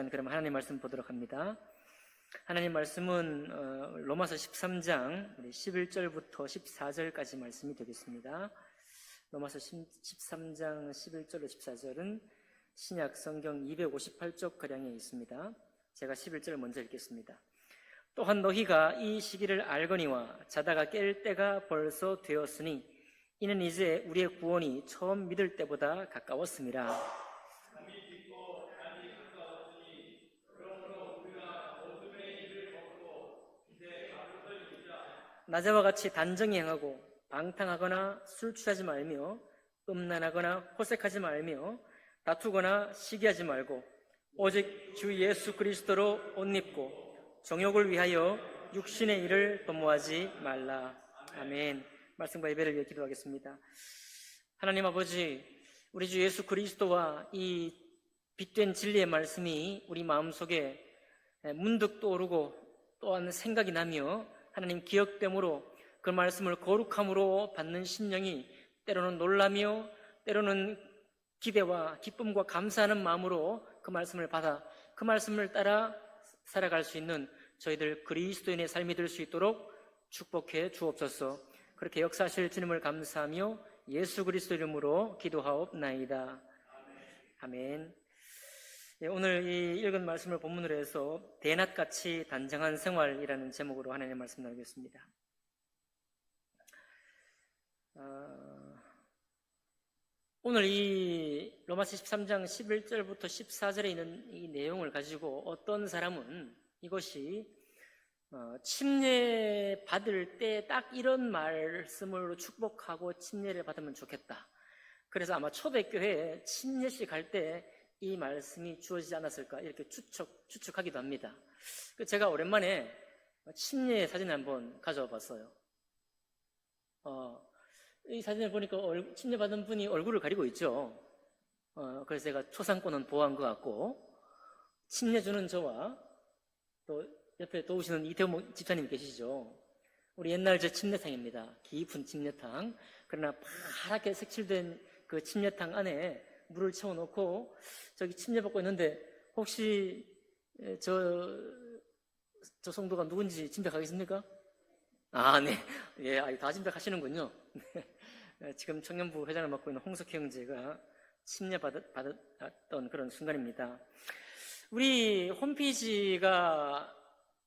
시간 그럼 하나님 말씀 보도록 합니다. 하나님 말씀은 로마서 13장 11절부터 14절까지 말씀이 되겠습니다. 로마서 13장 11절로 14절은 신약 성경 258쪽 가량에 있습니다. 제가 11절을 먼저 읽겠습니다. 또한 너희가 이 시기를 알거니와 자다가 깰 때가 벌써 되었으니 이는 이제 우리의 구원이 처음 믿을 때보다 가까웠음이라. 낮에와 같이 단정히 행하고 방탕하거나 술 취하지 말며 음란하거나 호색하지 말며 다투거나 시기하지 말고 오직 주 예수 그리스도로 옷 입고 정욕을 위하여 육신의 일을 도모하지 말라. 아멘. 말씀과 예배를 위해 기도하겠습니다. 하나님 아버지, 우리 주 예수 그리스도와 이 빛된 진리의 말씀이 우리 마음속에 문득 떠오르고 또한 생각이 나며 하나님 기억됨으로 그 말씀을 거룩함으로 받는 심령이 때로는 놀라며 때로는 기대와 기쁨과 감사하는 마음으로 그 말씀을 받아 그 말씀을 따라 살아갈 수 있는 저희들 그리스도인의 삶이 될 수 있도록 축복해 주옵소서. 그렇게 역사하실 주님을 감사하며 예수 그리스도 이름으로 기도하옵나이다. 아멘. 오늘 이 읽은 말씀을 본문으로 해서 대낮같이 단정한 생활이라는 제목으로 하나님의 말씀 나누겠습니다. 오늘 이 로마서 13장 11절부터 14절에 있는 이 내용을 가지고 어떤 사람은 이것이 침례 받을 때 딱 이런 말씀으로 축복하고 침례를 받으면 좋겠다. 그래서 아마 초대교회에 침례식 할 때 이 말씀이 주어지지 않았을까 이렇게 추측하기도 합니다. 제가 오랜만에 침례 사진을 한번 가져와 봤어요. 이 사진을 보니까 침례 받은 분이 얼굴을 가리고 있죠. 그래서 제가 초상권은 보호한 것 같고, 침례 주는 저와 또 옆에 도우시는 이태호 집사님 계시죠. 우리 옛날 저 침례탕입니다. 깊은 침례탕. 그러나 파랗게 색칠된 그 침례탕 안에 물을 채워놓고 저기 침례 받고 있는데 혹시 저 성도가 누군지 짐작하겠습니까? 아, 네. 예, 다 짐작하시는군요. 네. 지금 청년부 회장을 맡고 있는 홍석희 형제가 침례 받았던 그런 순간입니다. 우리 홈페이지가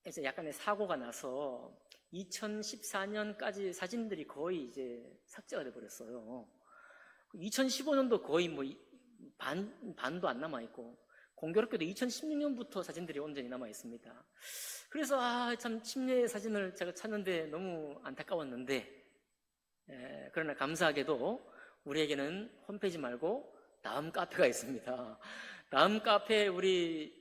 이제 약간의 사고가 나서 2014년까지 사진들이 거의 이제 삭제가 돼버렸어요. 2015년도 거의 뭐 반도 안 남아있고, 공교롭게도 2016년부터 사진들이 온전히 남아있습니다. 그래서 참 침례 사진을 제가 찾는데 너무 안타까웠는데, 그러나 감사하게도 우리에게는 홈페이지 말고 다음 카페가 있습니다. 다음 카페에 우리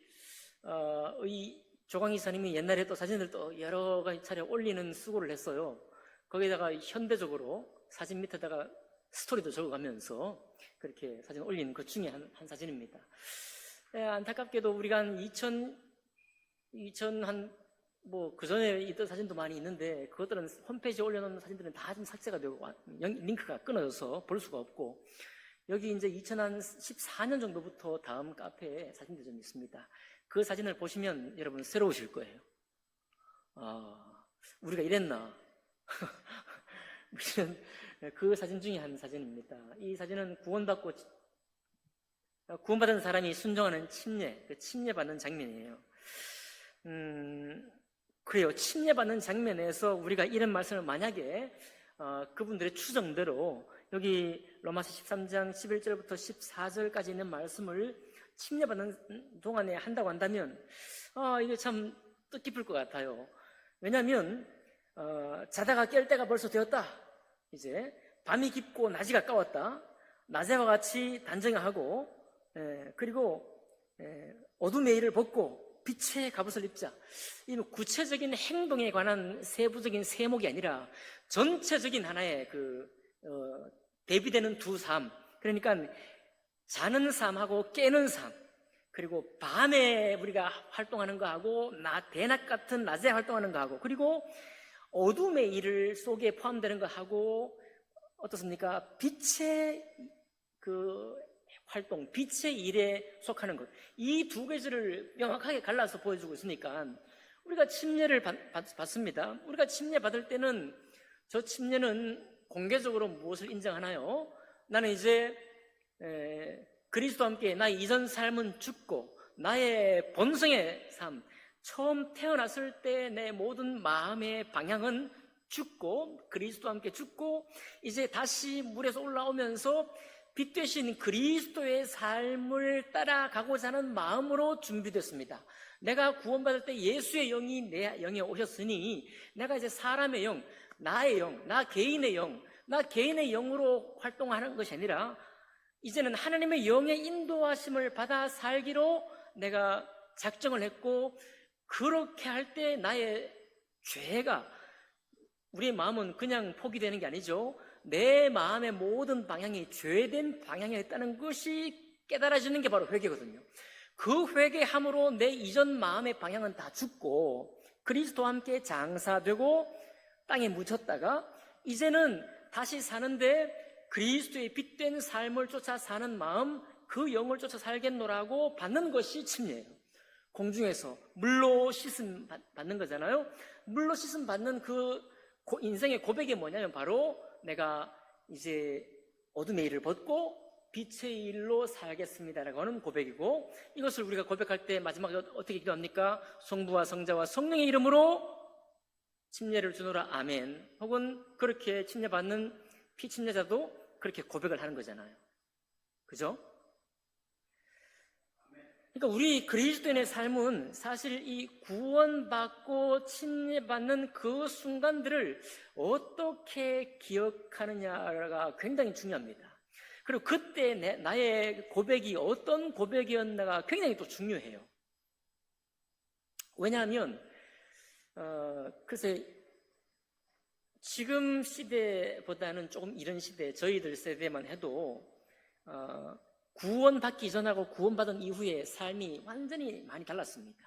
조광희 사님이 옛날에 또 사진을 또 여러 가지 차례 올리는 수고를 했어요. 거기다가 현대적으로 사진 밑에다가 스토리도 적어가면서 그렇게 사진 올린 것 중에 한 사진입니다. 안타깝게도 우리가 한 그 전에 있던 사진도 많이 있는데 그것들은 홈페이지에 올려놓은 사진들은 다 좀 삭제가 되고 링크가 끊어져서 볼 수가 없고, 여기 이제 2014년 정도부터 다음 카페에 사진들이 좀 있습니다. 그 사진을 보시면 여러분 새로우실 거예요. 우리가 이랬나? 우리는 그 사진 중에 한 사진입니다. 이 사진은 구원받은 사람이 순종하는 침례받는 장면이에요. 그래요. 침례받는 장면에서 우리가 이런 말씀을 만약에 그분들의 추정대로 여기 로마서 13장 11절부터 14절까지 있는 말씀을 침례받는 동안에 한다고 한다면 이게 참 뜻깊을 것 같아요. 왜냐하면 자다가 깰 때가 벌써 되었다. 이제 밤이 깊고 낮이 가까웠다. 낮에와 같이 단정하고 그리고 어둠의 일을 벗고 빛의 갑옷을 입자. 이 구체적인 행동에 관한 세부적인 세목이 아니라 전체적인 하나의 대비되는 두 삶. 그러니까 자는 삶하고 깨는 삶, 그리고 밤에 우리가 활동하는 거하고 대낮 같은 낮에 활동하는 거하고, 그리고 어둠의 일 속에 포함되는 거하고 어떻습니까? 빛의 활동, 빛의 일에 속하는 것. 이 두 가지를 명확하게 갈라서 보여주고 있으니까 우리가 침례를 받습니다. 우리가 침례 받을 때는 저 침례는 공개적으로 무엇을 인정하나요? 나는 이제 그리스도와 함께 나의 이전 삶은 죽고 나의 본성의 삶, 처음 태어났을 때 내 모든 마음의 방향은 죽고 그리스도와 함께 죽고 이제 다시 물에서 올라오면서 빛 되신 그리스도의 삶을 따라가고자 하는 마음으로 준비됐습니다. 내가 구원받을 때 예수의 영이 내 영에 오셨으니 내가 이제 사람의 영, 나의 영, 나 개인의 영으로 활동하는 것이 아니라 이제는 하나님의 영의 인도하심을 받아 살기로 내가 작정을 했고, 그렇게 할 때 나의 죄가, 우리의 마음은 그냥 포기되는 게 아니죠. 내 마음의 모든 방향이 죄된 방향이었다는 것이 깨달아지는 게 바로 회개거든요. 그 회개함으로 내 이전 마음의 방향은 다 죽고 그리스도와 함께 장사되고 땅에 묻혔다가 이제는 다시 사는데 그리스도의 빛된 삶을 쫓아 사는 마음, 그 영을 쫓아 살겠노라고 받는 것이 침례예요. 공중에서 물로 씻음 받는 거잖아요. 물로 씻음 받는 그 인생의 고백이 뭐냐면 바로 내가 이제 어둠의 일을 벗고 빛의 일로 살겠습니다라고 하는 고백이고, 이것을 우리가 고백할 때 마지막에 어떻게 기도합니까? 성부와 성자와 성령의 이름으로 침례를 주노라 아멘. 혹은 그렇게 침례받는 피침례자도 그렇게 고백을 하는 거잖아요. 그죠? 그러니까 우리 그리스도인의 삶은 사실 이 구원받고 침례받는 그 순간들을 어떻게 기억하느냐가 굉장히 중요합니다. 그리고 그때 나의 고백이 어떤 고백이었나가 굉장히 또 중요해요. 왜냐하면 글쎄 지금 시대보다는 조금 이런 시대, 저희들 세대만 해도 구원받기 전하고 구원받은 이후의 삶이 완전히 많이 달랐습니다.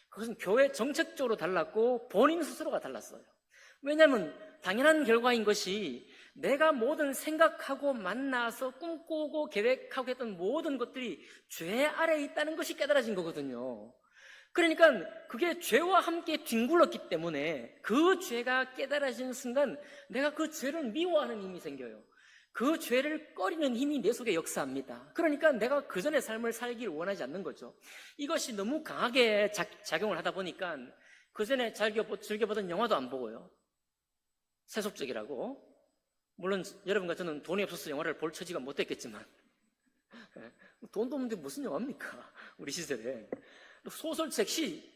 그것은 교회 정책적으로 달랐고 본인 스스로가 달랐어요. 왜냐하면 당연한 결과인 것이 내가 모든 생각하고 만나서 꿈꾸고 계획하고 했던 모든 것들이 죄 아래에 있다는 것이 깨달아진 거거든요. 그러니까 그게 죄와 함께 뒹굴렀기 때문에 그 죄가 깨달아지는 순간 내가 그 죄를 미워하는 힘이 생겨요. 그 죄를 꺼리는 힘이 내 속에 역사합니다. 그러니까 내가 그 전의 삶을 살기를 원하지 않는 거죠. 이것이 너무 강하게 작용을 하다 보니까 그 전에 즐겨보던 영화도 안 보고요. 세속적이라고. 물론 여러분과 저는 돈이 없어서 영화를 볼 처지가 못 됐겠지만 돈도 없는데 무슨 영화입니까? 우리 시절에. 소설책, 시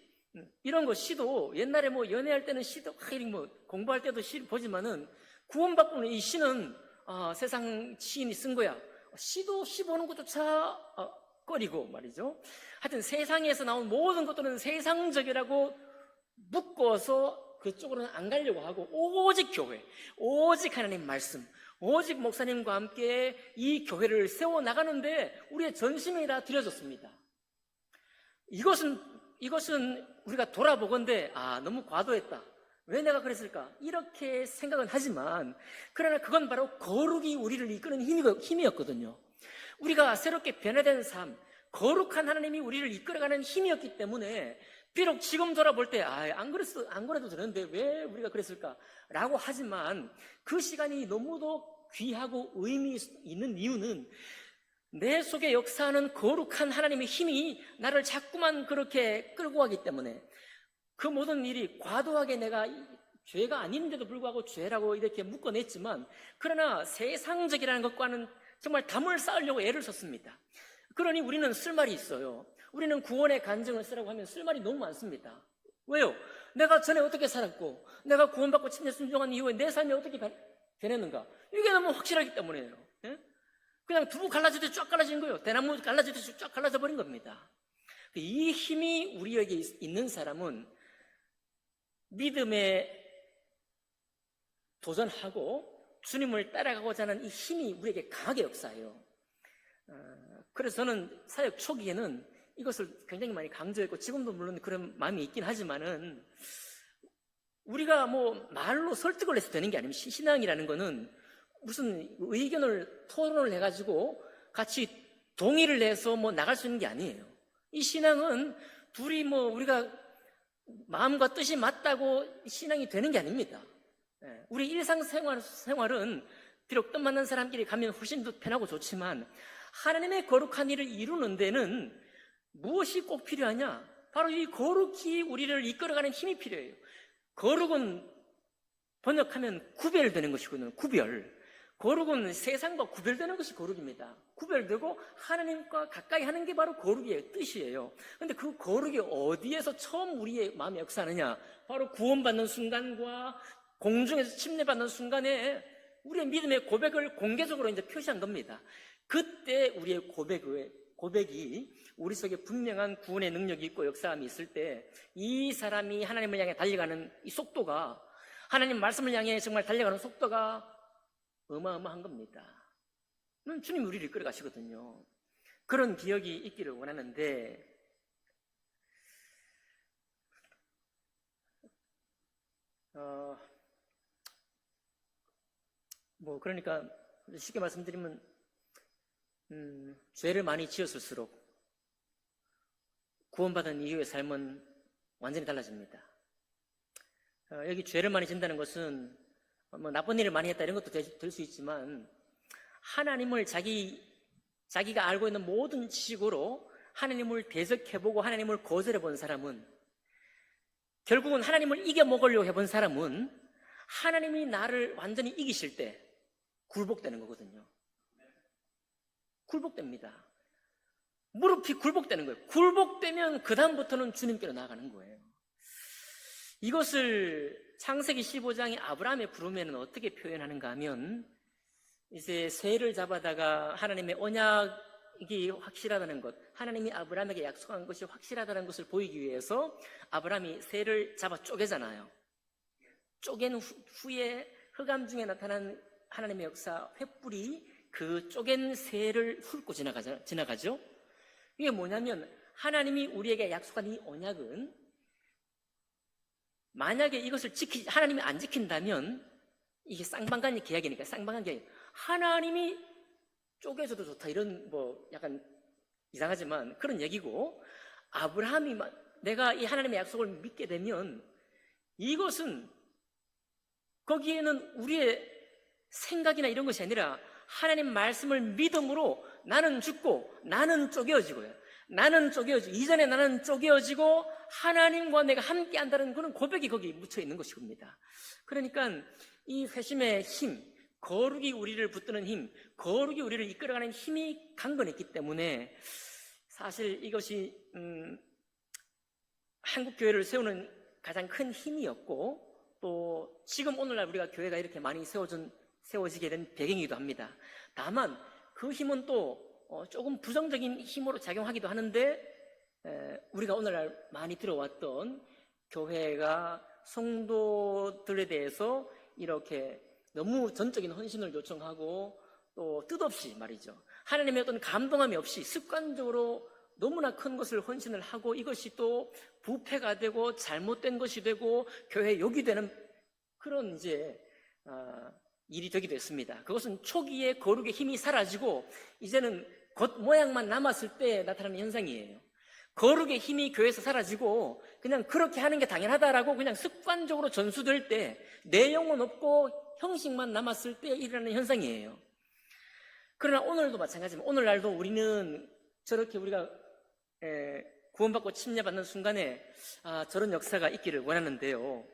이런 거 시도 옛날에 뭐 연애할 때는 시도 뭐 공부할 때도 시 보지만은 구원받고는 이 시는 세상 시인이 쓴 거야. 시도 시 보는 것조차 꺼리고 말이죠. 하여튼 세상에서 나온 모든 것들은 세상적이라고 묶어서 그쪽으로는 안 가려고 하고 오직 교회, 오직 하나님 말씀, 오직 목사님과 함께 이 교회를 세워나가는데 우리의 전심이 다 들여졌습니다. 이것은 우리가 돌아보건대 너무 과도했다. 왜 내가 그랬을까? 이렇게 생각은 하지만 그러나 그건 바로 거룩이 우리를 이끄는 힘이었거든요. 우리가 새롭게 변화된 삶, 거룩한 하나님이 우리를 이끌어가는 힘이었기 때문에 비록 지금 돌아볼 때 안 그래도 되는데 왜 우리가 그랬을까? 라고 하지만 그 시간이 너무도 귀하고 의미 있는 이유는 내 속에 역사하는 거룩한 하나님의 힘이 나를 자꾸만 그렇게 끌고 가기 때문에 그 모든 일이 과도하게 내가 죄가 아닌데도 불구하고 죄라고 이렇게 묶어냈지만 그러나 세상적이라는 것과는 정말 담을 쌓으려고 애를 썼습니다. 그러니 우리는 쓸 말이 있어요. 우리는 구원의 간증을 쓰라고 하면 쓸 말이 너무 많습니다. 왜요? 내가 전에 어떻게 살았고 내가 구원받고 침례 순종한 이후에 내 삶이 어떻게 변했는가? 이게 너무 확실하기 때문이에요. 예? 그냥 두부 갈라지듯이 쫙 갈라진 거예요. 대나무 갈라지듯이 쫙 갈라져 버린 겁니다. 이 힘이 우리에게 있는 사람은 믿음에 도전하고 주님을 따라가고자 하는 이 힘이 우리에게 강하게 역사해요. 그래서 저는 사역 초기에는 이것을 굉장히 많이 강조했고 지금도 물론 그런 마음이 있긴 하지만은 우리가 뭐 말로 설득을 해서 되는 게 아니면 신앙이라는 거는 무슨 의견을 토론을 해가지고 같이 동의를 해서 뭐 나갈 수 있는 게 아니에요. 이 신앙은 둘이 뭐 우리가 마음과 뜻이 맞다고 신앙이 되는 게 아닙니다. 우리 일상생활은 비록 뜻 맞는 사람끼리 가면 훨씬 더 편하고 좋지만 하나님의 거룩한 일을 이루는 데는 무엇이 꼭 필요하냐? 바로 이 거룩히 우리를 이끌어가는 힘이 필요해요. 거룩은 번역하면 구별되는 것이거든요. 구별. 거룩은 세상과 구별되는 것이 거룩입니다. 구별되고 하나님과 가까이 하는 게 바로 거룩의 뜻이에요. 그런데 그 거룩이 어디에서 처음 우리의 마음에 역사하느냐? 바로 구원받는 순간과 공중에서 침례받는 순간에 우리의 믿음의 고백을 공개적으로 이제 표시한 겁니다. 그때 우리의 고백이 우리 속에 분명한 구원의 능력이 있고 역사함이 있을 때 이 사람이 하나님을 향해 달려가는 이 속도가, 하나님 말씀을 향해 정말 달려가는 속도가 어마어마한 겁니다. 주님 우리를 이끌어 가시거든요. 그런 기억이 있기를 원하는데, 그러니까 쉽게 말씀드리면 죄를 많이 지었을수록 구원받은 이후의 삶은 완전히 달라집니다. 여기 죄를 많이 짓는다는 것은 나쁜 일을 많이 했다 이런 것도 될 수 있지만, 하나님을 자기가 알고 있는 모든 지식으로 하나님을 대적해보고 하나님을 거절해본 사람은, 결국은 하나님을 이겨먹으려고 해본 사람은 하나님이 나를 완전히 이기실 때 굴복되는 거거든요. 굴복됩니다. 무릎이 굴복되는 거예요. 굴복되면 그 다음부터는 주님께로 나아가는 거예요. 이것을 창세기 15장의 아브라함의 부름에는 어떻게 표현하는가 하면, 이제 쇠를 잡아다가 하나님의 언약이 확실하다는 것, 하나님이 아브라함에게 약속한 것이 확실하다는 것을 보이기 위해서 아브라함이 쇠를 잡아 쪼개잖아요. 쪼갠 후에 흑암 중에 나타난 하나님의 역사, 횃불이 그 쪼갠 쇠를 훑고 지나가죠. 이게 뭐냐면, 하나님이 우리에게 약속한 이 언약은 만약에 이것을 하나님이 안 지킨다면, 이게 쌍방간 계약이니까 쌍방간 계약, 하나님이 쪼개져도 좋다 이런 약간 이상하지만 그런 얘기고, 아브라함이 내가 이 하나님의 약속을 믿게 되면 이것은 거기에는 우리의 생각이나 이런 것이 아니라 하나님 말씀을 믿음으로 나는 죽고 나는 쪼개어지고요. 나는 쪼개어지고, 이전에 나는 쪼개어지고 하나님과 내가 함께 한다는 그런 고백이 거기 묻혀 있는 것입니다. 그러니까 이 회심의 힘, 거룩이 우리를 붙드는 힘, 거룩이 우리를 이끌어가는 힘이 강건했기 때문에 사실 이것이 한국 교회를 세우는 가장 큰 힘이었고, 또 지금 오늘날 우리가 교회가 이렇게 많이 세워지게 된 배경이기도 합니다. 다만 그 힘은 또 조금 부정적인 힘으로 작용하기도 하는데, 우리가 오늘날 많이 들어왔던 교회가 성도들에 대해서 이렇게 너무 전적인 헌신을 요청하고, 또 뜻없이 말이죠, 하나님의 어떤 감동함이 없이 습관적으로 너무나 큰 것을 헌신을 하고, 이것이 또 부패가 되고 잘못된 것이 되고 교회에 욕이 되는 그런 일이 되기도 했습니다. 그것은 초기에 거룩의 힘이 사라지고 이제는 겉모양만 남았을 때 나타나는 현상이에요. 거룩의 힘이 교회에서 사라지고 그냥 그렇게 하는 게 당연하다라고 그냥 습관적으로 전수될 때, 내용은 없고 형식만 남았을 때 일어나는 현상이에요. 그러나 오늘도 마찬가지입니다. 오늘날도 우리는 저렇게 우리가 구원받고 침례받는 순간에 저런 역사가 있기를 원하는데요.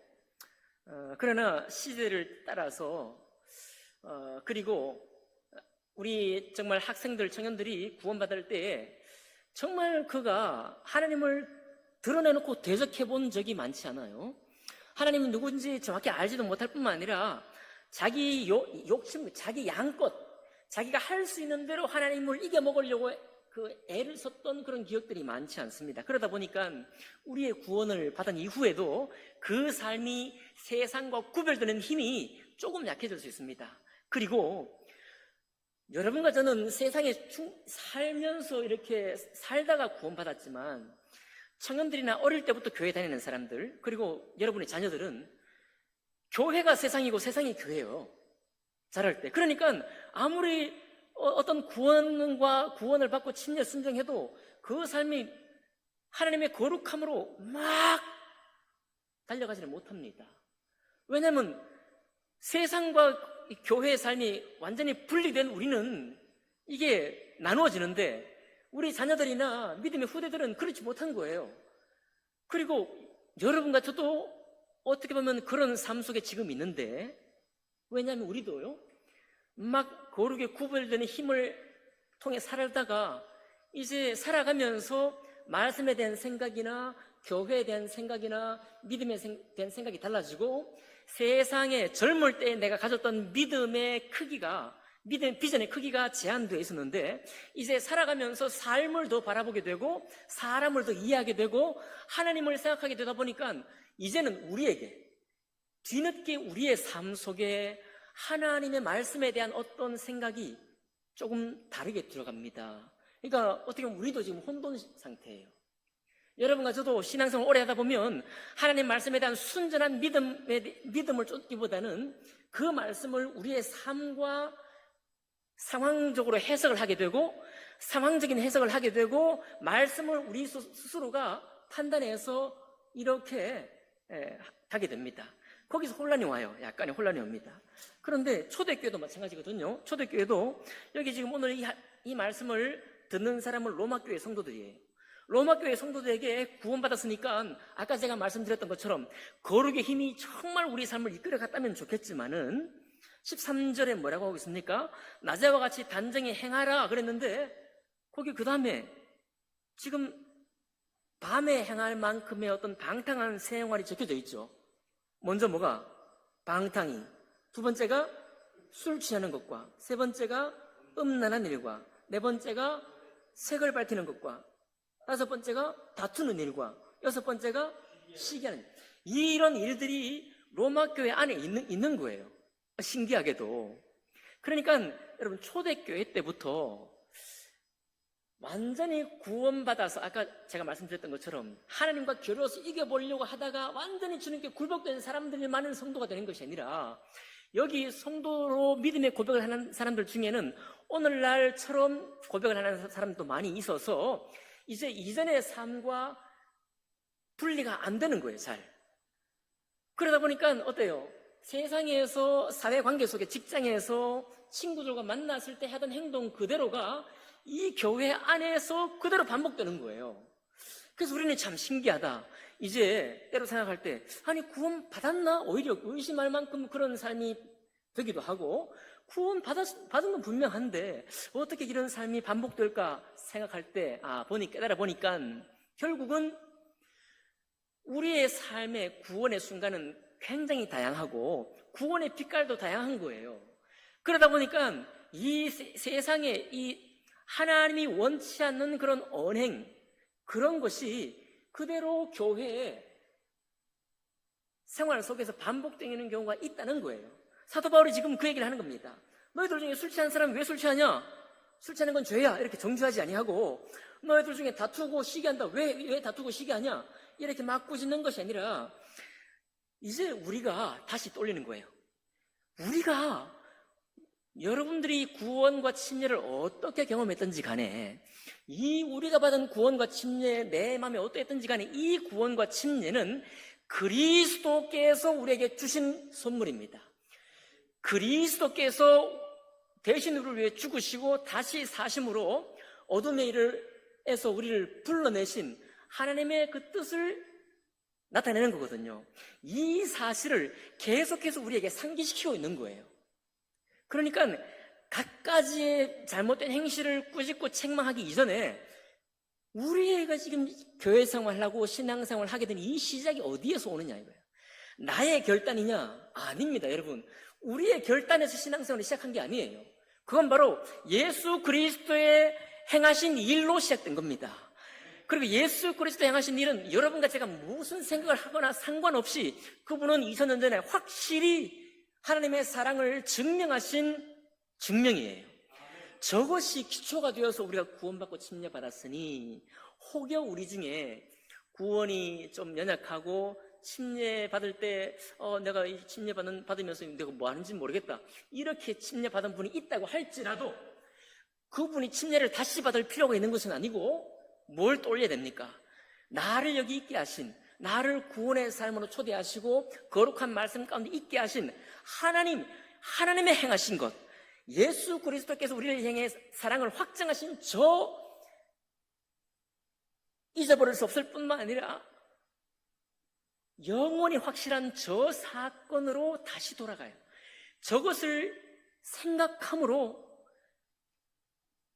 그러나 시대를 따라서 그리고 우리 정말 학생들, 청년들이 구원받을 때에 정말 그가 하나님을 드러내놓고 대적해 본 적이 많지 않아요. 하나님은 누군지 정확히 알지도 못할 뿐만 아니라 자기 욕심, 자기 양껏 자기가 할 수 있는 대로 하나님을 이겨먹으려고 그 애를 썼던 그런 기억들이 많지 않습니다. 그러다 보니까 우리의 구원을 받은 이후에도 그 삶이 세상과 구별되는 힘이 조금 약해질 수 있습니다. 그리고 여러분과 저는 세상에 살면서 이렇게 살다가 구원받았지만, 청년들이나 어릴 때부터 교회 다니는 사람들, 그리고 여러분의 자녀들은 교회가 세상이고 세상이 교회예요. 자랄 때. 그러니까 아무리 어떤 구원을 받고 침례 순종해도 그 삶이 하나님의 거룩함으로 막 달려가지는 못합니다. 왜냐하면 세상과 교회의 삶이 완전히 분리된 우리는 이게 나누어지는데 우리 자녀들이나 믿음의 후대들은 그렇지 못한 거예요. 그리고 여러분과 저도 어떻게 보면 그런 삶 속에 지금 있는데, 왜냐하면 우리도요 막 거룩에 구별되는 힘을 통해 살다가 이제 살아가면서 말씀에 대한 생각이나 교회에 대한 생각이나 믿음에 대한 생각이 달라지고 세상에 젊을 때 내가 가졌던 믿음의 크기가, 믿음의 비전의 크기가 제한되어 있었는데 이제 살아가면서 삶을 더 바라보게 되고 사람을 더 이해하게 되고 하나님을 생각하게 되다 보니까 이제는 우리에게 뒤늦게 우리의 삶 속에 하나님의 말씀에 대한 어떤 생각이 조금 다르게 들어갑니다. 그러니까 어떻게 보면 우리도 지금 혼돈 상태예요. 여러분과 저도 신앙생활 오래 하다 보면 하나님 말씀에 대한 순전한 믿음을 쫓기보다는 그 말씀을 우리의 삶과 상황적으로 해석을 하게 되고 상황적인 해석을 하게 되고 말씀을 우리 스스로가 판단해서 이렇게 하게 됩니다. 거기서 혼란이 와요. 약간의 혼란이 옵니다. 그런데 초대교회도 마찬가지거든요. 초대교회도 여기 지금 오늘 이 말씀을 듣는 사람은 로마교회 성도들이에요. 로마교회 성도들에게 구원받았으니까 아까 제가 말씀드렸던 것처럼 거룩의 힘이 정말 우리 삶을 이끌어갔다면 좋겠지만은 13절에 뭐라고 하고 있습니까? 낮에와 같이 단정히 행하라 그랬는데 거기 그 다음에 지금 밤에 행할 만큼의 어떤 방탕한 생활이 적혀져 있죠. 먼저 뭐가? 방탕이. 두 번째가 술 취하는 것과 세 번째가 음란한 일과 네 번째가 색을 밝히는 것과 다섯 번째가 다투는 일과 여섯 번째가 시기하는 일. 이런 일들이 로마 교회 안에 있는 거예요. 신기하게도. 그러니까 여러분 초대교회 때부터 완전히 구원받아서 아까 제가 말씀드렸던 것처럼 하나님과 겨루어서 이겨보려고 하다가 완전히 주님께 굴복된 사람들이 많은 성도가 되는 것이 아니라 여기 성도로 믿음의 고백을 하는 사람들 중에는 오늘날처럼 고백을 하는 사람도 많이 있어서 이제 이전의 삶과 분리가 안 되는 거예요, 잘. 그러다 보니까 어때요? 세상에서 사회관계 속에 직장에서 친구들과 만났을 때 하던 행동 그대로가 이 교회 안에서 그대로 반복되는 거예요. 그래서 우리는 참 신기하다. 이제 때로 생각할 때 아니 구원 받았나? 오히려 의심할 만큼 그런 삶이 되기도 하고 구원 받은 건 분명한데 어떻게 이런 삶이 반복될까 생각할 때 깨달아 보니까 결국은 우리의 삶의 구원의 순간은 굉장히 다양하고 구원의 빛깔도 다양한 거예요. 그러다 보니까 이 세상에 이 하나님이 원치 않는 그런 언행, 그런 것이 그대로 교회의 생활 속에서 반복되는 경우가 있다는 거예요. 사도 바울이 지금 그 얘기를 하는 겁니다. 너희들 중에 술 취하는 사람이 왜 술 취하냐? 술 취하는 건 죄야. 이렇게 정죄하지 아니하고 너희들 중에 다투고 시기한다. 왜 다투고 시기하냐? 이렇게 막 꾸짖는 것이 아니라 이제 우리가 다시 떠올리는 거예요. 우리가 여러분들이 구원과 침례를 어떻게 경험했던지 간에 이 우리가 받은 구원과 침례 내 마음에 어떠했던지 간에 이 구원과 침례는 그리스도께서 우리에게 주신 선물입니다. 그리스도께서 대신 우리를 위해 죽으시고 다시 사심으로 어둠의 일에서 우리를 불러내신 하나님의 그 뜻을 나타내는 거거든요. 이 사실을 계속해서 우리에게 상기시키고 있는 거예요. 그러니까 갖가지의 잘못된 행실을 꾸짖고 책망하기 이전에 우리가 지금 교회 생활하고 신앙생활을 하게 된 이 시작이 어디에서 오느냐 이거예요. 나의 결단이냐? 아닙니다, 여러분. 우리의 결단에서 신앙생활을 시작한 게 아니에요. 그건 바로 예수 그리스도의 행하신 일로 시작된 겁니다. 그리고 예수 그리스도 행하신 일은 여러분과 제가 무슨 생각을 하거나 상관없이 그분은 2000년 전에 확실히 하나님의 사랑을 증명하신 증명이에요. 저것이 기초가 되어서 우리가 구원받고 침례받았으니 혹여 우리 중에 구원이 좀 연약하고 침례받을 때 내가 이 침례받으면서 내가 뭐 하는지 모르겠다 이렇게 침례받은 분이 있다고 할지라도 그분이 침례를 다시 받을 필요가 있는 것은 아니고 뭘 또 올려야 됩니까? 나를 여기 있게 하신, 나를 구원의 삶으로 초대하시고 거룩한 말씀 가운데 있게 하신 하나님의 행하신 것, 예수 그리스도께서 우리를 향해 사랑을 확증하신 저 잊어버릴 수 없을 뿐만 아니라 영원히 확실한 저 사건으로 다시 돌아가요. 저것을 생각함으로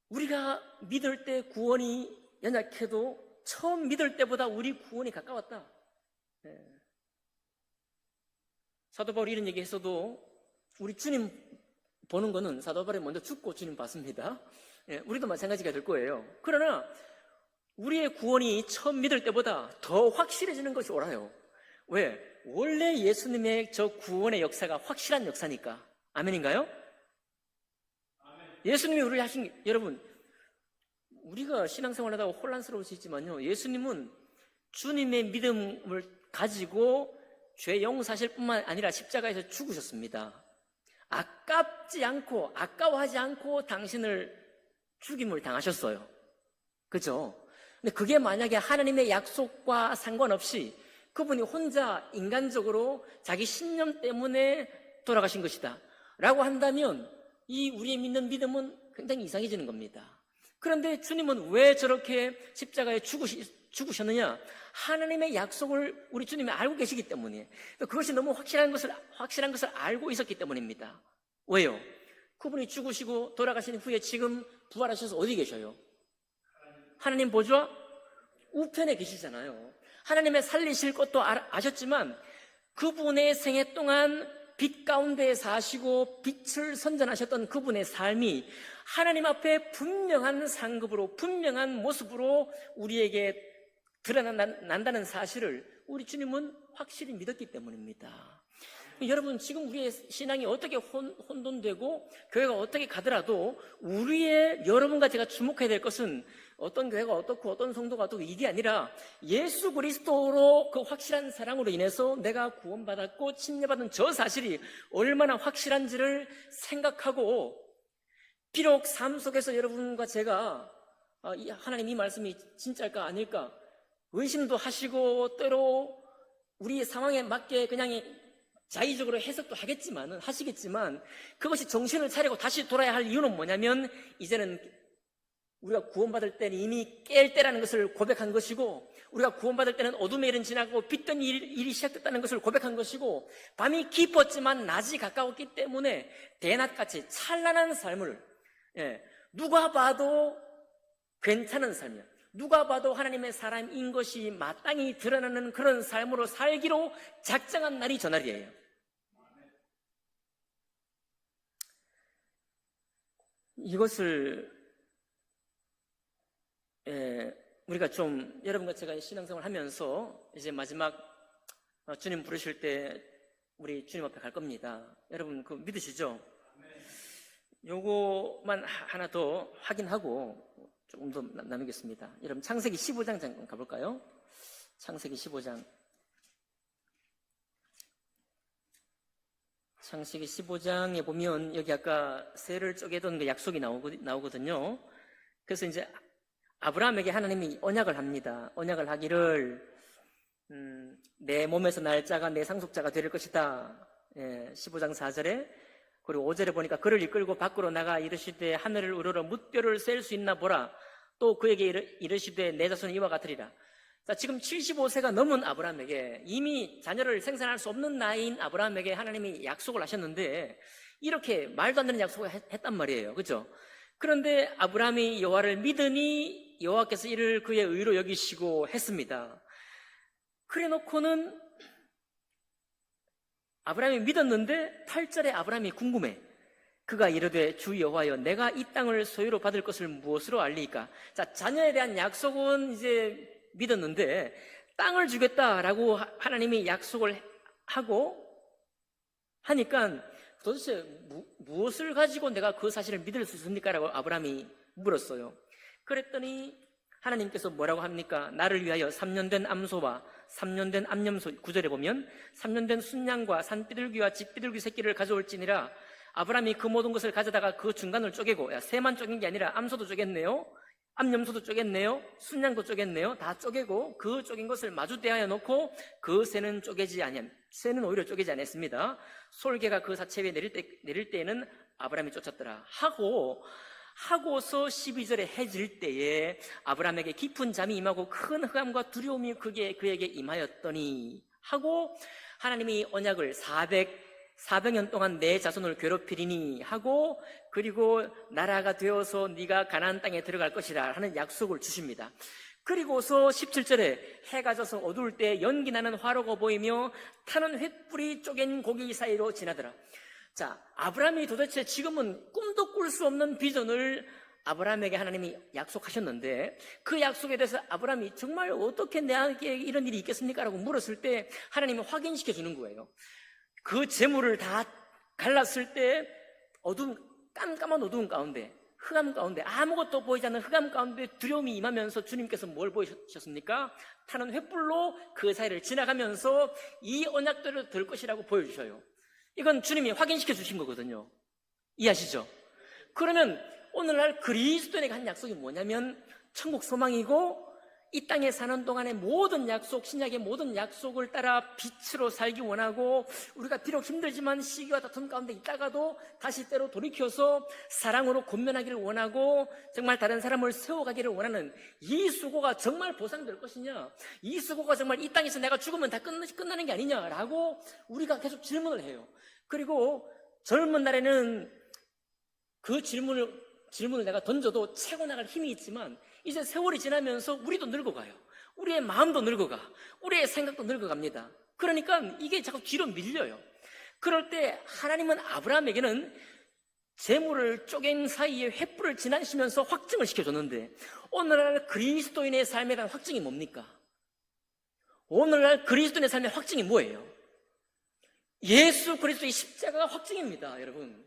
우리가 믿을 때 구원이 연약해도 처음 믿을 때보다 우리 구원이 가까웠다. 사도 바울이 이런 얘기했어도 우리 주님 보는 거는 사도 바울이 먼저 죽고 주님 봤습니다. 우리도 마찬가지가 될 거예요. 그러나 우리의 구원이 처음 믿을 때보다 더 확실해지는 것이 옳아요. 왜? 원래 예수님의 저 구원의 역사가 확실한 역사니까. 아멘인가요? 예수님이 우리를 하신, 여러분, 우리가 신앙생활 하다가 혼란스러울 수 있지만요, 예수님은 주님의 믿음을 가지고 죄 용서하실 뿐만 아니라 십자가에서 죽으셨습니다. 아까워하지 않고 당신을 죽임을 당하셨어요. 그죠? 근데 그게 만약에 하나님의 약속과 상관없이 그분이 혼자 인간적으로 자기 신념 때문에 돌아가신 것이다 라고 한다면 이 우리의 믿는 믿음은 굉장히 이상해지는 겁니다. 그런데 주님은 왜 저렇게 십자가에 죽으셨느냐? 하나님의 약속을 우리 주님이 알고 계시기 때문에, 그것이 너무 확실한 것을 알고 있었기 때문입니다. 왜요? 그분이 죽으시고 돌아가신 후에 지금 부활하셔서 어디 계셔요? 하나님 보좌 우편에 계시잖아요. 하나님의 살리실 것도 아셨지만 그분의 생애 동안 빛 가운데 사시고 빛을 선전하셨던 그분의 삶이 하나님 앞에 분명한 상급으로, 분명한 모습으로 우리에게 드러난다는 사실을 우리 주님은 확실히 믿었기 때문입니다. 여러분, 지금 우리의 신앙이 어떻게 혼돈되고 교회가 어떻게 가더라도 여러분과 제가 주목해야 될 것은 어떤 교회가 어떻고 어떤 성도가 어떻고 이게 아니라 예수 그리스도로 그 확실한 사랑으로 인해서 내가 구원받았고 침례받은 저 사실이 얼마나 확실한지를 생각하고, 비록 삶 속에서 여러분과 제가 하나님 이 말씀이 진짜일까 아닐까 의심도 하시고 때로 우리의 상황에 맞게 그냥 자의적으로 해석도 하시겠지만 그것이 정신을 차리고 다시 돌아야 할 이유는 뭐냐면, 이제는 우리가 구원받을 때는 이미 깰 때라는 것을 고백한 것이고, 우리가 구원받을 때는 어둠의 일은 지나고 빛된 일이 시작됐다는 것을 고백한 것이고, 밤이 깊었지만 낮이 가까웠기 때문에 대낮같이 찬란한 삶을, 누가 봐도 괜찮은 삶이야, 누가 봐도 하나님의 사람인 것이 마땅히 드러나는 그런 삶으로 살기로 작정한 날이 저 날이에요. 이것을 우리가 좀, 여러분과 제가 신앙생활 하면서 이제 마지막 주님 부르실 때 우리 주님 앞에 갈 겁니다. 여러분 그거 믿으시죠? 요거만 하나 더 확인하고 조금 더 나누겠습니다. 여러분 창세기 15장 잠깐 가볼까요? 창세기 15장. 창세기 15장에 보면 여기 아까 새를 쪼개던 그 약속이 나오거든요. 그래서 이제 아브라함에게 하나님이 언약을 합니다. 언약을 하기를 내 몸에서 날 자가 내 상속자가 될 것이다. 15장 4절에, 그리고 5절에 보니까 그를 이끌고 밖으로 나가 이르시되 하늘을 우러러 뭇별을 셀 수 있나 보라. 또 그에게 이르시되 내 자손은 이와 같으리라. 자, 지금 75세가 넘은 아브라함에게, 이미 자녀를 생산할 수 없는 나이인 아브라함에게 하나님이 약속을 하셨는데 이렇게 말도 안 되는 약속을 했단 말이에요. 그렇죠? 그런데 아브라함이 여호와를 믿으니 여호와께서 이를 그의 의로 여기시고 했습니다. 그래 놓고는 아브라함이 믿었는데 8절에 아브라함이 궁금해. 그가 이르되 주 여호와여 내가 이 땅을 소유로 받을 것을 무엇으로 알리까? 자, 자녀에 대한 약속은 이제 믿었는데 땅을 주겠다라고 하나님이 약속을 하고 하니까 도대체 무엇을 가지고 내가 그 사실을 믿을 수 있습니까? 라고 아브라함이 물었어요. 그랬더니 하나님께서 뭐라고 합니까? 나를 위하여 3년 된 암소와 3년 된 암염소, 9절에 보면 3년 된 순양과 산비둘기와 집비둘기 새끼를 가져올지니라. 아브라함이 그 모든 것을 가져다가 그 중간을 쪼개고, 새만 쪼갠 게 아니라 암소도 쪼갰네요, 암염소도 쪼갰네요, 순양도 쪼갰네요. 다 쪼개고 그 쪼갠 것을 마주 대하여 놓고 그 새는 새는 오히려 쪼개지 않았습니다. 솔개가 그 사체에 내릴 때에는 아브라함이 쫓았더라 하고서 12절에 해질 때에 아브라함에게 깊은 잠이 임하고 큰 흑암과 두려움이 그에게 임하였더니 하고, 하나님이 언약을 400년 동안 내 자손을 괴롭히리니 하고, 그리고 나라가 되어서 네가 가나안 땅에 들어갈 것이라 하는 약속을 주십니다. 그리고서 17절에 해가 져서 어두울 때 연기 나는 화로가 보이며 타는 횃불이 쪼갠 고기 사이로 지나더라. 자, 아브라함이 도대체 지금은 꿈도 꿀 수 없는 비전을 아브라함에게 하나님이 약속하셨는데, 그 약속에 대해서 아브라함이 정말 어떻게 내게 이런 일이 있겠습니까? 라고 물었을 때 하나님이 확인시켜 주는 거예요. 그 재물을 다 갈랐을 때 깜깜한 어두운 가운데, 흑암 가운데, 아무것도 보이지 않는 흑암 가운데 두려움이 임하면서 주님께서 뭘 보여주셨습니까? 타는 횃불로 그 사이를 지나가면서 이 언약대로 될 것이라고 보여주셔요. 이건 주님이 확인시켜 주신 거거든요. 이해하시죠? 그러면 오늘날 그리스도인에게 한 약속이 뭐냐면 천국 소망이고, 이 땅에 사는 동안의 모든 약속, 신약의 모든 약속을 따라 빛으로 살기 원하고, 우리가 비록 힘들지만 시기와 다툼 가운데 있다가도 다시 때로 돌이켜서 사랑으로 권면하기를 원하고, 정말 다른 사람을 세워가기를 원하는 이 수고가 정말 보상될 것이냐, 이 수고가 정말 이 땅에서 내가 죽으면 다 끝나는 게 아니냐라고 우리가 계속 질문을 해요. 그리고 젊은 날에는 그 질문을 내가 던져도 채고 나갈 힘이 있지만, 이제 세월이 지나면서 우리도 늙어가요. 우리의 마음도 늙어가, 우리의 생각도 늙어갑니다. 그러니까 이게 자꾸 뒤로 밀려요. 그럴 때 하나님은 아브라함에게는 재물을 쪼갠 사이에 횃불을 지나시면서 확증을 시켜줬는데, 오늘날 그리스도인의 삶에 대한 확증이 뭡니까? 오늘날 그리스도인의 삶의 확증이 뭐예요? 예수 그리스도의 십자가가 확증입니다. 여러분,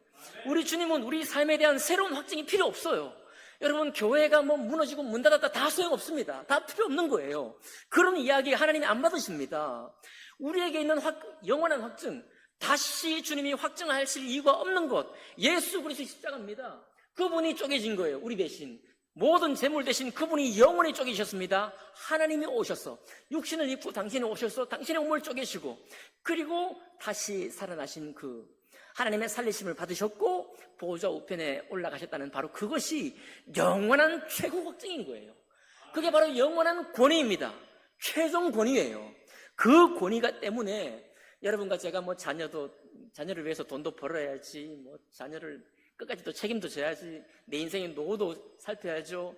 우리 주님은 우리 삶에 대한 새로운 확증이 필요 없어요. 여러분, 교회가 무너지고 문 닫았다 다 소용없습니다. 다 필요 없는 거예요. 그런 이야기 하나님이 안 받으십니다. 우리에게 있는 영원한 확증, 다시 주님이 확증하실 이유가 없는 것, 예수 그리스도의 십자가입니다. 그분이 쪼개진 거예요. 우리 대신, 모든 재물 대신 그분이 영원히 쪼개셨습니다. 하나님이 오셔서 육신을 입고 당신이 오셔서 당신의 몸을 쪼개시고, 그리고 다시 살아나신 그 하나님의 살리심을 받으셨고 보좌 우편에 올라가셨다는, 바로 그것이 영원한 최고 확증인 거예요. 그게 바로 영원한 권위입니다. 최종 권위예요. 그 권위가 때문에 여러분과 제가 자녀를 위해서 돈도 벌어야지, 자녀를 끝까지 또 책임도 져야지, 내 인생의 노후도 살펴야죠,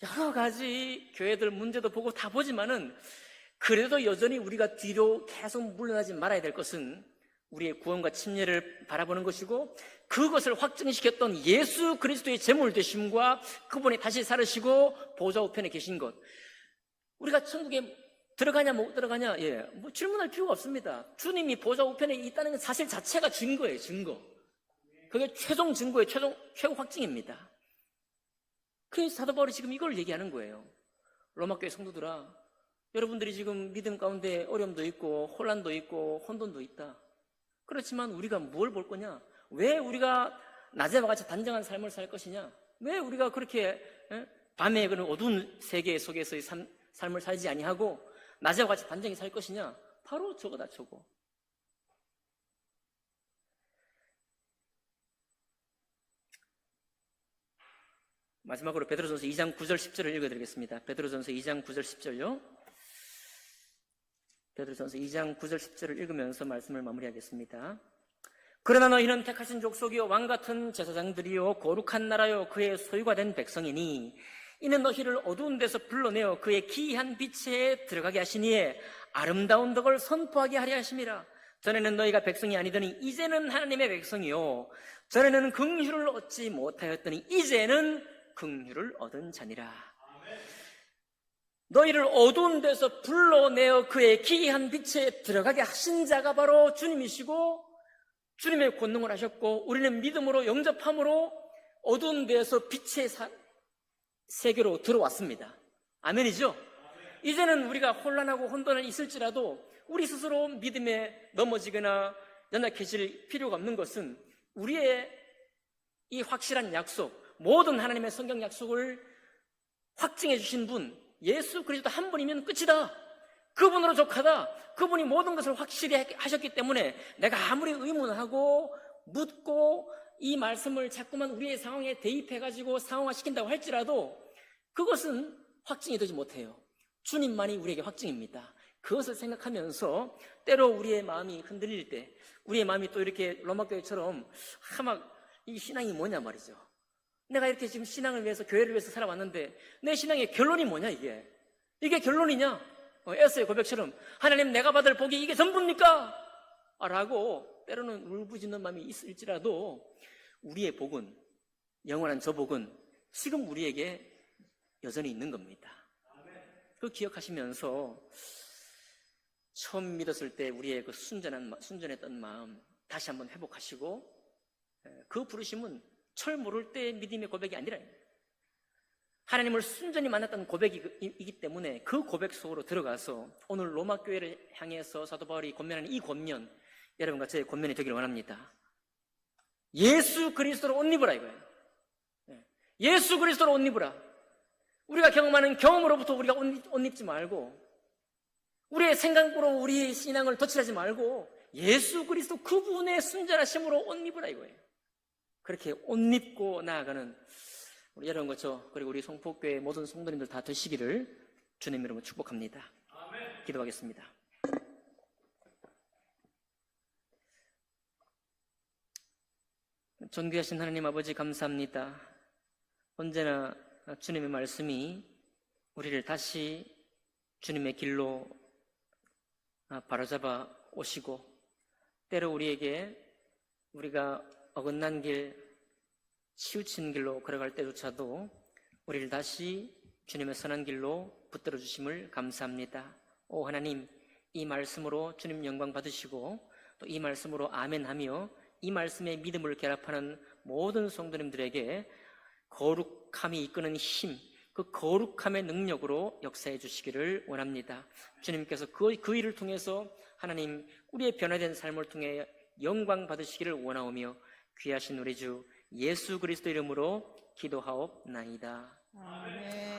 여러 가지 교회들 문제도 보고 다 보지만은, 그래도 여전히 우리가 뒤로 계속 물러나지 말아야 될 것은 우리의 구원과 침례를 바라보는 것이고, 그것을 확증시켰던 예수 그리스도의 제물 되심과 그분이 다시 살으시고 보좌 우편에 계신 것, 우리가 천국에 들어가냐 못 들어가냐, 질문할 필요가 없습니다. 주님이 보좌 우편에 있다는 사실 자체가 증거예요. 증거. 그게 최종 증거의 최고 확증입니다. 그래서 사도 바울이 지금 이걸 얘기하는 거예요. 로마교회 성도들아, 여러분들이 지금 믿음 가운데 어려움도 있고 혼란도 있고 혼돈도 있다. 그렇지만 우리가 뭘 볼 거냐? 왜 우리가 낮에와 같이 단정한 삶을 살 것이냐? 왜 우리가 그렇게 밤에 그런 어두운 세계 속에서의 삶을 살지 아니하고 낮에와 같이 단정히 살 것이냐? 바로 저거다, 저거. 마지막으로 베드로전서 2장 9절 10절을 읽어드리겠습니다. 베드로전서 2장 9절 10절요. 베드로전서 2장 9절 10절을 읽으면서 말씀을 마무리하겠습니다. 그러나 너희는 택하신 족속이요 왕같은 제사장들이요 거룩한 나라요 그의 소유가 된 백성이니 이는 너희를 어두운 데서 불러내어 그의 기이한 빛에 들어가게 하시니에 아름다운 덕을 선포하게 하려 하심이라. 전에는 너희가 백성이 아니더니 이제는 하나님의 백성이요 전에는 긍휼을 얻지 못하였더니 이제는 긍휼을 얻은 자니라. 너희를 어두운 데서 불러내어 그의 기이한 빛에 들어가게 하신 자가 바로 주님이시고, 주님의 권능을 하셨고, 우리는 믿음으로 영접함으로 어두운 데에서 빛의 세계로 들어왔습니다. 아멘이죠? 이제는 우리가 혼란하고 혼돈을 있을지라도 우리 스스로 믿음에 넘어지거나 연약해질 필요가 없는 것은, 우리의 이 확실한 약속, 모든 하나님의 성경 약속을 확증해 주신 분, 예수 그리스도 한 분이면 끝이다. 그분으로 족하다. 그분이 모든 것을 확실히 하셨기 때문에 내가 아무리 의문하고 묻고 이 말씀을 자꾸만 우리의 상황에 대입해가지고 상황화시킨다고 할지라도 그것은 확증이 되지 못해요. 주님만이 우리에게 확증입니다. 그것을 생각하면서 때로 우리의 마음이 흔들릴 때, 우리의 마음이 또 이렇게 로마교회처럼 막 이 신앙이 뭐냐 말이죠. 내가 이렇게 지금 신앙을 위해서, 교회를 위해서 살아왔는데 내 신앙의 결론이 뭐냐 이게? 이게 결론이냐? 에서의 고백처럼 하나님 내가 받을 복이 이게 전부입니까? 라고 때로는 울부짖는 마음이 있을지라도 우리의 복은, 영원한 저 복은 지금 우리에게 여전히 있는 겁니다. 그 기억하시면서 처음 믿었을 때 우리의 그 순전했던 마음 다시 한번 회복하시고, 그 부르심은 철 모를 때의 믿음의 고백이 아니라 하나님을 순전히 만났던 고백이기 때문에 그 고백 속으로 들어가서 오늘 로마 교회를 향해서 사도 바울이 권면하는 이 권면, 여러분과 저의 권면이 되기를 원합니다. 예수 그리스도로 옷 입으라 이거예요. 예수 그리스도로 옷 입으라. 우리가 경험하는 경험으로부터 우리가 옷 입지 말고, 우리의 생각으로 우리의 신앙을 덧칠하지 말고 예수 그리스도 그분의 순전하심으로 옷 입으라 이거예요. 그렇게 옷 입고 나아가는 우리 여러분과 저, 그리고 우리 송포교회 모든 성도님들 다 되시기를 주님 이름으로 축복합니다. 아멘. 기도하겠습니다. 존귀하신 하나님 아버지 감사합니다. 언제나 주님의 말씀이 우리를 다시 주님의 길로 바로잡아 오시고, 때로 우리에게 우리가 어긋난 길, 치우친 길로 걸어갈 때조차도 우리를 다시 주님의 선한 길로 붙들어 주심을 감사합니다. 오 하나님, 이 말씀으로 주님 영광 받으시고 또 이 말씀으로 아멘하며 이 말씀에 믿음을 결합하는 모든 성도님들에게 거룩함이 이끄는 힘, 그 거룩함의 능력으로 역사해 주시기를 원합니다. 주님께서 그 일을 통해서 하나님 우리의 변화된 삶을 통해 영광 받으시기를 원하오며 귀하신 우리 주 예수 그리스도 이름으로 기도하옵나이다. 아멘.